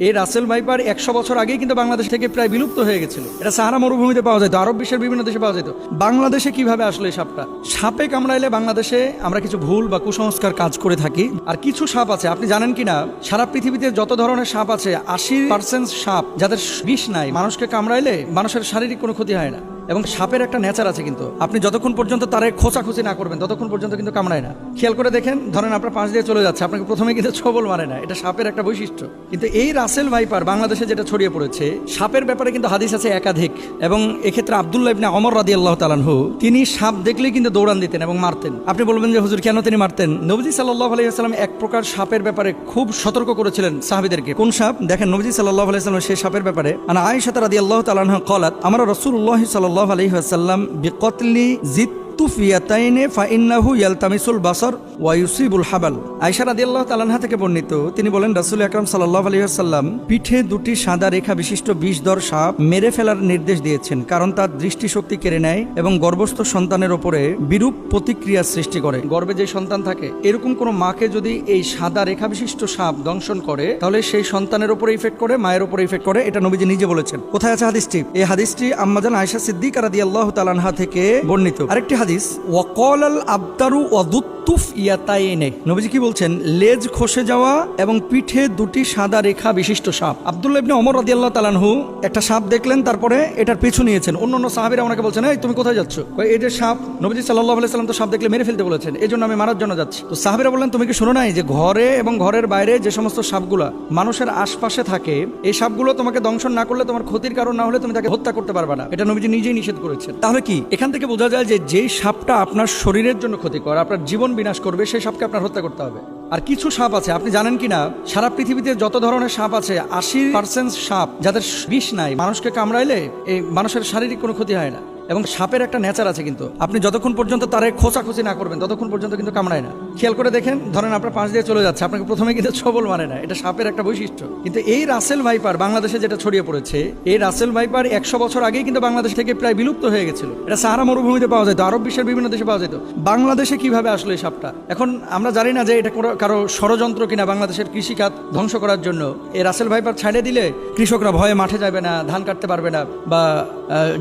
এই Russell viper 100 বছর আগেই কিন্তু বাংলাদেশ থেকে প্রায় বিলুপ্ত হয়ে গেছিল। এটা সাহারা মরুভূমিতে পাওয়া যেত, আরব বিশ্বের বিভিন্ন দেশে পাওয়া যেত। বাংলাদেশে কিভাবে আসলে এই সাপটা? সাপে কামড়াইলে বাংলাদেশে আমরা কিছু ভুল বা কুসংস্কার কাজ করে থাকি। আর কিছু সাপ আছে, আপনি জানেন কিনা, সারা পৃথিবীতে যত ধরনের সাপ আছে 80% সাপ যাদের বিষ নাই, মানুষকে কামড়াইলে মানুষের শারীরিক কোনো ক্ষতি হয় না। এবং সাপের একটা নেচার আছে, কিন্তু আপনি যতক্ষণ পর্যন্ত তারে খোঁচাখুচি না করবেন ততক্ষণ পর্যন্ত কিন্তু কামড়ায় না। খেয়াল করে দেখেন, ধরেন আপনার পাশ দিয়ে চলে যাচ্ছে, আপনাকে প্রথমে কিন্তু ছবল মারে না, এটা সাপের একটা বৈশিষ্ট্য। কিন্তু এই রাসেল ভাইপার বাংলাদেশে যেটা ছড়িয়ে পড়েছে, সাপের ব্যাপারে কিন্তু হাদিস আছে একাধিক। এবং এক্ষেত্রে আব্দুল্লাহ ইবনে ওমর রাদিয়াল্লাহু তাআলা আনহু, তিনি সাপ দেখলেই কিন্তু দৌড়ান দিতেন এবং মারতেন। আপনি বলবেন যে হুজুর কেন তিনি মারতেন? নবীজি সাল্লাল্লাহু আলাইহি ওয়াসাল্লাম এক প্রকার সাপের ব্যাপারে খুব সতর্ক করেছিলেন সাহাবীদেরকে। কোন সাপ? দেখেন, নবীজি সাল্লাল্লাহু আলাইহি ওয়াসাল্লাম সেই সাপের ব্যাপারে, আনা আয়েশা রাদিয়াল্লাহু তাআলা আনহা ক্বালাত আমরা রাসূলুল্লাহ সাল্লাল্লাহু আলাইহি ওয়াসাল্লাম বিকতলি জিত্তুফিয়াতাইনে ফাইন্নাহু ইয়ালতামিসুল বাসার ওয়া ইউসিবুল হাবাল। আয়েশা রাদিয়াল্লাহু তাআলা আনহা থেকে বর্ণিত, তিনি বলেন রাসূল আকরাম সাল্লাল্লাহু আলাইহি ওয়াসাল্লাম পিঠে দুটি সাদা রেখা বিশিষ্ট বিষধর সাপ মেরে ফেলার নির্দেশ দিয়েছেন, কারণ তার দৃষ্টিশক্তি কেড়ে নেয় এবং গর্ভস্থ সন্তানের উপরে বিরূপ প্রতিক্রিয়া সৃষ্টি করে। গর্ভে যে সন্তান থাকে, এরকম কোনো মাকে যদি এই সাদা রেখা বিশিষ্ট সাপ দংশন করে, তাহলে সেই সন্তানের উপরে ইফেক্ট করে, মায়ের উপরে ইফেক্ট করে। এটা নবীজি নিজে বলেছেন। কোথায় আছে হাদিসটি? এই হাদিসটি আম্মাজান আয়েশা সিদ্দিকা রাদিয়াল্লাহু তাআলা আনহা থেকে বর্ণিত। আরেকটি হাদিস, ওয়াকালাল আবতারু ওয়াদুত্তুফ ইয়াতাইনে, নবীজি কি বলছেন? লেজ খসে যাওয়া এবং পিঠে দুটি সাদা রেখা বিশিষ্ট সাপ। আব্দুল্লাহ ইবনে ওমর রাদিয়াল্লাহু তাআলা আনহু একটা সাপ দেখলেন, তারপরে এটার পিছু নিয়েছেন। অন্যান্য সাহাবীরা ওনাকে বলছেন, এই তুমি কোথায় যাচ্ছ? এই যে সাপ, নবীজি সাল্লাল্লাহু আলাইহি ওয়াসাল্লাম তো সাপ দেখলে মেরে ফেলতে বলেছেন, এই জন্য আমি মারার জন্য যাচ্ছি। তো সাহাবীরা বললেন, তুমি কি শোনো নাই যে ঘরে এবং ঘরের বাইরে যে সমস্ত সাপগুলা মানুষের আশপাশে থাকে, এই সাপগুলো তোমাকে দংশন না করলে, তোমার ক্ষতির কারণ না হলে তুমি তাকে হত্যা করতে পারবে না। এটা নবীজি নিজেই নিষেধ করেছেন। তাহলে কি এখান থেকে বোঝা যায় যে যেই সাপটা আপনার শরীরের জন্য ক্ষতিকর, আপনার জীবন বিনাশ করবে, সেই সাপকে আপনার হত্যা করতে হবে। আর কিছু সাপ আছে, আপনি জানেন কিনা, সারা পৃথিবীতে যত ধরনের সাপ আছে 80% সাপ যাদের বিষ নাই, মানুষকে কামড়াইলে এই মানুষের শারীরিক কোনো ক্ষতি হয় না। এবং সাপের একটা নেচার আছে, কিন্তু আপনি যতক্ষণ পর্যন্ত তারে খোঁচাখুচি না করবেন ততক্ষণ পর্যন্ত কিন্তু কামড়ায় না। খেয়াল করে দেখেন, ধরেন আপনার পাশ দিয়ে চলে যাচ্ছে, আপনাকে প্রথমে কিন্তু ছবল মারে না, এটা সাপের একটা বৈশিষ্ট্য। কিন্তু এই রাসেল ভাইপার বাংলাদেশে যেটা ছড়িয়ে পড়েছে, এই রাসেল ভাইপার 100 বছর আগেই কিন্তু বাংলাদেশ থেকে প্রায় বিলুপ্ত হয়ে গেছিল। এটা সাহারা মরুভূমিতে পাওয়া যেত, আরব বিশ্বের বিভিন্ন দেশে পাওয়া যেত। বাংলাদেশে কিভাবে আসলে এই সাপটা? এখন আমরা জানি না যে এটা কারো ষড়যন্ত্র কিনা বাংলাদেশের কৃষিখাত ধ্বংস করার জন্য। এই রাসেল ভাইপার ছাড়িয়ে দিলে কৃষকরা ভয়ে মাঠে যাবে না, ধান কাটতে পারবে না, বা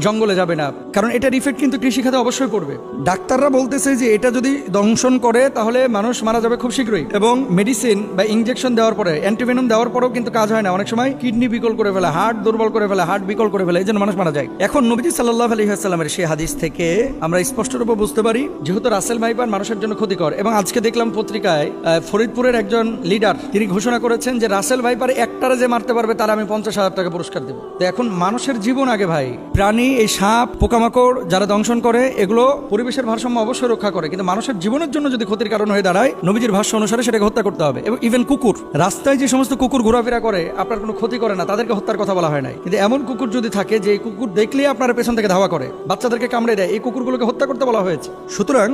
জঙ্গলে যাবে না, কারণ এটার ইফেক্ট কিন্তু কৃষিখাতে অবশ্যই পড়বে। ডাক্তাররা বলতেছে যে এটা যদি দংশন করে তাহলে মানুষ মারা যাবে খুব শীঘ্রই। এবং মেডিসিন বা ইনজেকশন দেওয়ার পরে, অ্যান্টিভেনম দেওয়ার পরেও কিন্তু কাজ হয় না। অনেক সময় কিডনি বিকল করে ফেলে, হার্ট দুর্বল করে ফেলে, হার্ট বিকল করে ফেলে, এই জন্য মানুষ মারা যায়। এখন নবীজি সাল্লাল্লাহু আলাইহি ওয়াসাল্লামের সেই হাদিস থেকে আমরা স্পষ্টরূপে বুঝতে পারি, যেহেতু রাসেল ভাইপার মানুষের জন্য ক্ষতিকর। এবং আজকে দেখলাম পত্রিকায় ফরিদপুরের একজন লিডার, তিনি ঘোষণা করেছেন যে রাসেল ভাইপার একটারে যে মারতে পারবে তার আমি 50,000 টাকা পুরস্কার দেব। তো এখন মানুষের জীবন আগে ভাই। প্রাণী, এই সাপ, পোকামাকড় যারা দংশন করে, এগুলো পরিবেশের ভারসাম্য অবশ্যই রক্ষা করে, কিন্তু মানুষের জীবনের জন্য যদি ক্ষতির কারণ হয়ে দাঁড়ায়, নবীজির ভাষ্য অনুসারে সেটাকে হত্যা করতে হবে। এবং ইভেন কুকুর, রাস্তায় যে সমস্ত কুকুর ঘোরাফেরা করে আপনার কোনো ক্ষতি করে না, তাদেরকে হত্যার কথা বলা হয় নাই। কিন্তু এমন কুকুর যদি থাকে যে এই কুকুর দেখলেই আপনার পেছন থেকে ধাওয়া করে, বাচ্চাদেরকে কামড়ে দেয়, এই কুকুরগুলোকে হত্যা করতে বলা হয়েছে। সুতরাং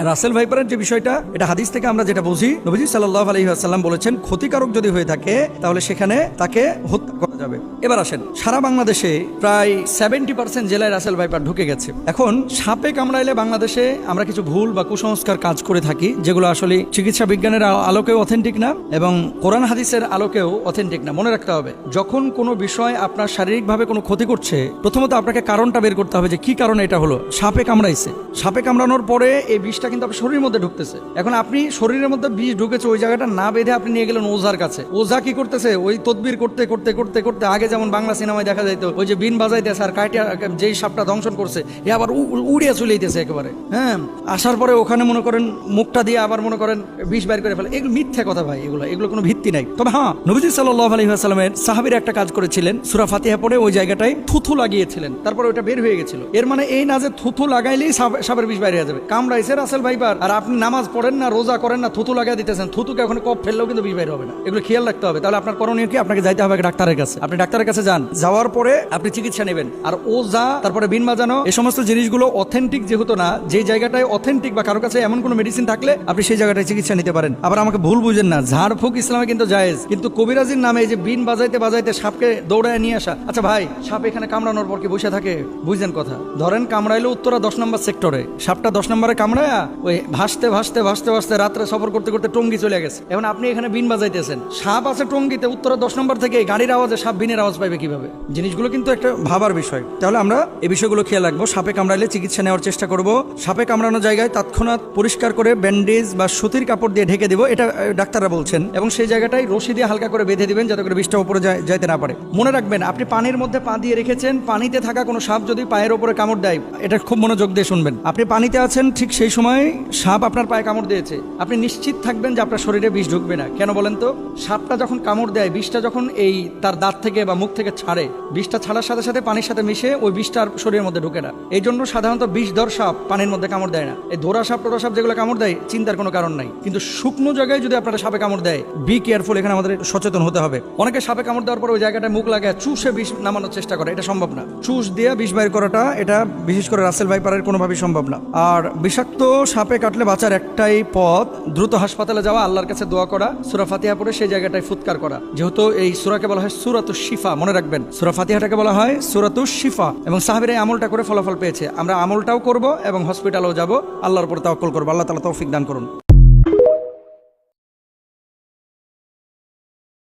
রাসেল ভাইপারের যে বিষয়টা, এটা হাদিস থেকে আমরা যেটা বুঝি, নবীজি সাল্লাল্লাহু আলাইহি ওয়াসাল্লাম বলেছেন ক্ষতিকারক যদি হয়ে থাকে তাহলে সেখানে তাকে হত্যা করা যাবে। এবার আসেন, সারা বাংলাদেশে প্রায় 70% জেলায় রাসেল ভাইপার ঢুকে গেছে। এখন সাপে কামড়াইলে বাংলাদেশে আমরা কিছু ভুল বা কুসংস্কার কাজ করে থাকি, যেগুলো আসলে চিকিৎসা বিজ্ঞানের আলোকেও অথেন্টিক না এবং কোরআন হাদিসের আলোকেও অথেন্টিক না। মনে রাখতে হবে, যখন কোনো বিষয় আপনার শারীরিকভাবে কোনো ক্ষতি করছে, প্রথমত আপনাকে কারণটা বের করতে হবে যে কি কারণে এটা হলো। সাপে কামড়াইছে, সাপে কামড়ানোর পরে এই বিষটা কিন্তু আপনার শরীরের মধ্যে ঢুকতেছে। এখন আপনি শরীরের মধ্যে বিষ ঢুকেছে, ওই জায়গাটা না বেঁধে আপনি নিয়ে গেলেন ওঝার কাছে। ওঝা কি করতেছে? ওই তদবির করতে করতে করতে করতে, আগে যেমন বাংলা সিনেমায় দেখা যাইতো, ওই যে বিন বাজাইতেছে আর কাইটা যেই সাপটা দংশন করছে এ আবার উড়িয়া চলে যেতেছে একেবারে। হ্যাঁ, আসার পরে ওখানে মনে করেন মুখটা দিয়ে আবার মনে করেন বিষ বাইর করে ফেলে। এগুলো মিথ্যা কথা ভাই, এগুলো কোনো ভিত্তি নাই। তবে হ্যাঁ, নবীজি সাল্লাল্লাহু আলাইহি ওয়াসাল্লামের সাহাবীরা একটা কাজ করেছিলেন, সূরা ফাতিহা পড়ে ওই জায়গাটায় থুথু লাগিয়েছিলেন, তারপরে ওটা বের হয়ে গেছিল। এর মানে এই না যে থুথু লাগাইলেই সাপের বিষ বাইরে হয়ে যাবে। কামড়াইছে রাসেল ভাইপার, আর আপনি নামাজ পড়েন না, রোজা করেন না, থুতু লাগাই দিতেছেন, থুতুকে এখন কপ ফেললেও কিন্তু বিষ বাইরে হবে না। এগুলো খেয়াল রাখতে হবে। তাহলে আপনার করণীয় কি? আপনাকে যাইতে হবে ডাক্তারের কাছে। আপনি ডাক্তারের কাছে যান, যাওয়ার পরে আপনি চিকিৎসা নেবেন। আর ওজা, তারপরে বিন বাজানো, এই সমস্ত জিনিসগুলো অথেন্টিক যেহেতু না, যে জায়গাটায় অথেন্টিক বা কারো কাছে এমন কোনো মেডিসিন থাকলে আপনি সেই জায়গাটায় চিকিৎসা নিতে পারেন। আবার আমাকে ভুল বুঝেন না, ঝাড়ফুঁক ইসলামে কিন্তু জায়েজ, কিন্তু কবিরাজির নামে এই যে বিন বাজাইতে বাজাইতে সাপকে দৌড়ায় নিয়ে আসা। আচ্ছা ভাই, সাপ এখানে কামড়ানোর পর কি বসে থাকে? বুঝছেন কথা? ধরেন কামড়াইলো উত্তরা 10 নম্বর সেক্টরে, সাপটা 10 নম্বরে কামড়ায় ওই ভাসতে ভাসতে ভাসতে ভাসতে রাত্রে সফর করতে করতে টঙ্গী চলে গেছে। এখন আপনি এখানে বিন বাজাইতেছেন, সাপ আছে টঙ্গীতে, উত্তরা 10 নম্বর থেকে গাড়ির আওয়াজে সাপ বিনের আওয়াজ পাইবে কিভাবে? জিনিসগুলো কিন্তু একটা ভাবার বিষয়। তাহলে আমরা এই বিষয়গুলো খেয়াল রাখবো। সাপে কামড়াইলে চিকিৎসা নেওয়ার চেষ্টা করব। সাপে কামড়ানো জায়গায় তৎক্ষণাৎ পরিষ্কার করে ব্যান্ডেজ বা সুতির কাপড় দিয়ে ঢেকে দিব, এটা ডাক্তাররা বলছেন। এবং সেই জায়গাটাই রশি দিয়ে হালকা করে বেঁধে দিবেন যাতে করে বিষটা উপরে যাইতে না পারে। মনে রাখবেন, আপনি পানির মধ্যে পা দিয়ে রেখেছেন, পানিতে থাকা কোনো সাপ যদি পায়ের উপরে কামড় দেয়, এটা খুব মনোযোগ দিয়ে শুনবেন। আপনি পানিতে আছেন, ঠিক সেই সময় সাপ আপনার পায়ে কামড় দিয়েছে, আপনি নিশ্চিত থাকবেন যে আপনার শরীরে বিষ ঢুকবে না। কেন বলেন তো? সাপটা যখন কামড় দেয়, বিষটা যখন এই তার দাঁত থেকে বা মুখ থেকে ছাড়ে, বিষটা ছাড়ার সাথে সাথে পানির সাথে মিশে ওই বিষটা আর শরীরের মধ্যে ঢুকে না। এই জন্য সাধারণত বিষধর সাপ পানির মধ্যে কামড় দেয় না। এই ধরা সাপ টোরা সাপ যেগুলো কামড় দেয়, চিন্তার কোনো কারণ নাই। কিন্তু শুকনো জায়গায় যদি আপনারা সাপে কামড় দেয়, বি কেয়ারফুল। এখানে আমাদের একটু সচেতন হতে হবে। অনেকে সাপে কামড় দেওয়ার পর ওই জায়গাটা মুখ লাগায় চুষে বিষ নামানোর চেষ্টা করে, এটা সম্ভব না। চুষ দিয়ে বিষ বাইর করাটা, এটা বিশেষ করে রাসেল ভাইপারের কোনোভাবেই সম্ভব না। আর বিষাক্ত সাপে কাটলে বাঁচার একটাই পথ, দ্রুত হাসপাতালে যাওয়া, আল্লাহর কাছে দোয়া করা, সূরা ফাতিহা পড়ে সেই জায়গাটায় ফুৎকার করা। যেহেতু এই সূরাকে বলা হয় সূরাতুশ শিফা, মনে রাখবেন সূরা ফাতিহাটাকে বলা হয় সূরাতুশ শিফা। এবং সাহাবীরা এই আমলটা করে ফলাফল পেয়েছে। আমরা আমলটাও করব এবং হসপিটালেও যাব, আল্লাহর উপর তাওয়াক্কুল করব। আল্লাহ তাআলা তৌফিক দান করুন।